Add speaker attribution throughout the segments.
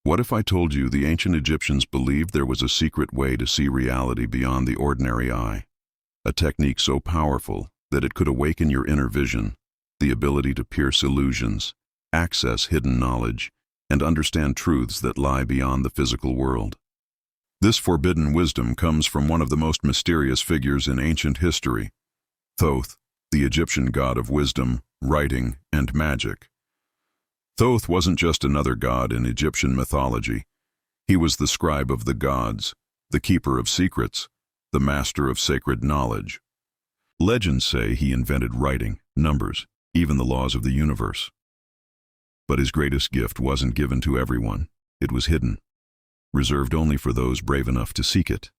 Speaker 1: What if I told you the ancient Egyptians believed there was a secret way to see reality beyond the ordinary eye? A technique so powerful that it could awaken your inner vision, the ability to pierce illusions, access hidden knowledge, and understand truths that lie beyond the physical world. This forbidden wisdom comes from one of the most mysterious figures in ancient history, Thoth, the Egyptian god of wisdom, writing, and magic. Thoth wasn't just another god in Egyptian mythology. He was the scribe of the gods, the keeper of secrets, the master of sacred knowledge. Legends say he invented writing, numbers, even the laws of the universe. But his greatest gift wasn't given to everyone. It was hidden, reserved only for those brave enough to seek it.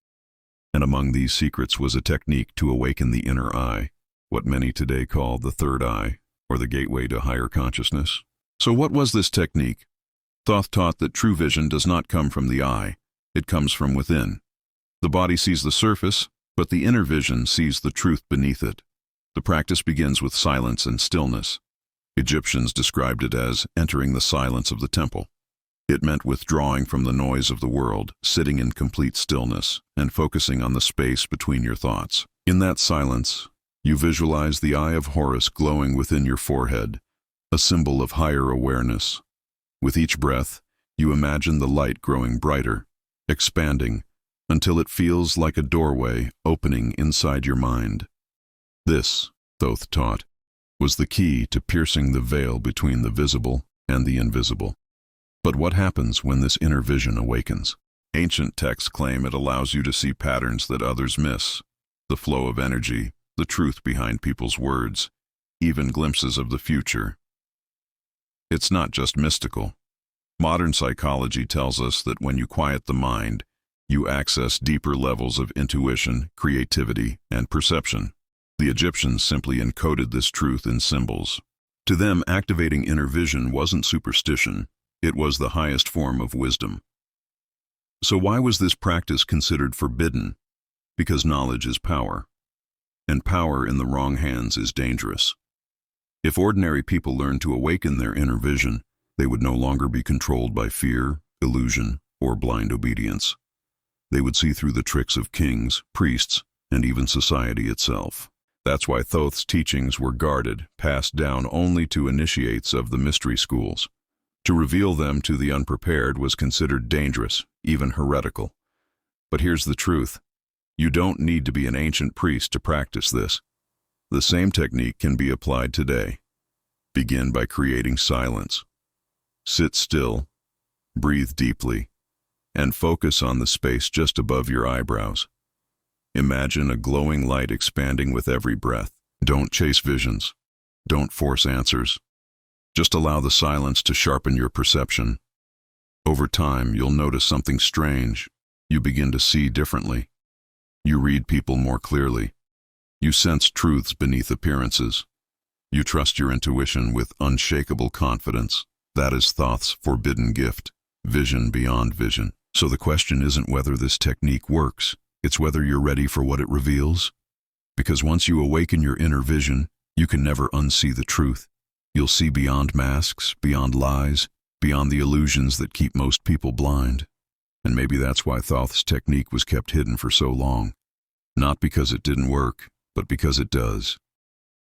Speaker 1: And among these secrets was a technique to awaken the inner eye, what many today call the third eye, or the gateway to higher consciousness. So what was this technique? Thoth taught that true vision does not come from the eye, it comes from within. The body sees the surface, but the inner vision sees the truth beneath it. The practice begins with silence and stillness. Egyptians described it as entering the silence of the temple. It meant withdrawing from the noise of the world, sitting in complete stillness, and focusing on the space between your thoughts. In that silence, you visualize the Eye of Horus glowing within your forehead, a symbol of higher awareness. With each breath, you imagine the light growing brighter, expanding, until it feels like a doorway opening inside your mind. This, Thoth taught, was the key to piercing the veil between the visible and the invisible. But what happens when this inner vision awakens? Ancient texts claim it allows you to see patterns that others miss, the flow of energy, the truth behind people's words, even glimpses of the future. It's not just mystical. Modern psychology tells us that when you quiet the mind, you access deeper levels of intuition, creativity, and perception. The Egyptians simply encoded this truth in symbols. To them, activating inner vision wasn't superstition, it was the highest form of wisdom. So why was this practice considered forbidden? Because knowledge is power, and power in the wrong hands is dangerous. If ordinary people learned to awaken their inner vision, they would no longer be controlled by fear, illusion, or blind obedience. They would see through the tricks of kings, priests, and even society itself. That's why Thoth's teachings were guarded, passed down only to initiates of the mystery schools. To reveal them to the unprepared was considered dangerous, even heretical. But here's the truth. You don't need to be an ancient priest to practice this. The same technique can be applied today. Begin by creating silence. Sit still, breathe deeply, and focus on the space just above your eyebrows. Imagine a glowing light expanding with every breath. Don't chase visions. Don't force answers. Just allow the silence to sharpen your perception. Over time, you'll notice something strange. You begin to see differently. You read people more clearly. You sense truths beneath appearances. You trust your intuition with unshakable confidence. That is Thoth's forbidden gift, vision beyond vision. So the question isn't whether this technique works. It's whether you're ready for what it reveals. Because once you awaken your inner vision, you can never unsee the truth. You'll see beyond masks, beyond lies, beyond the illusions that keep most people blind. And maybe that's why Thoth's technique was kept hidden for so long. Not because it didn't work, but because it does.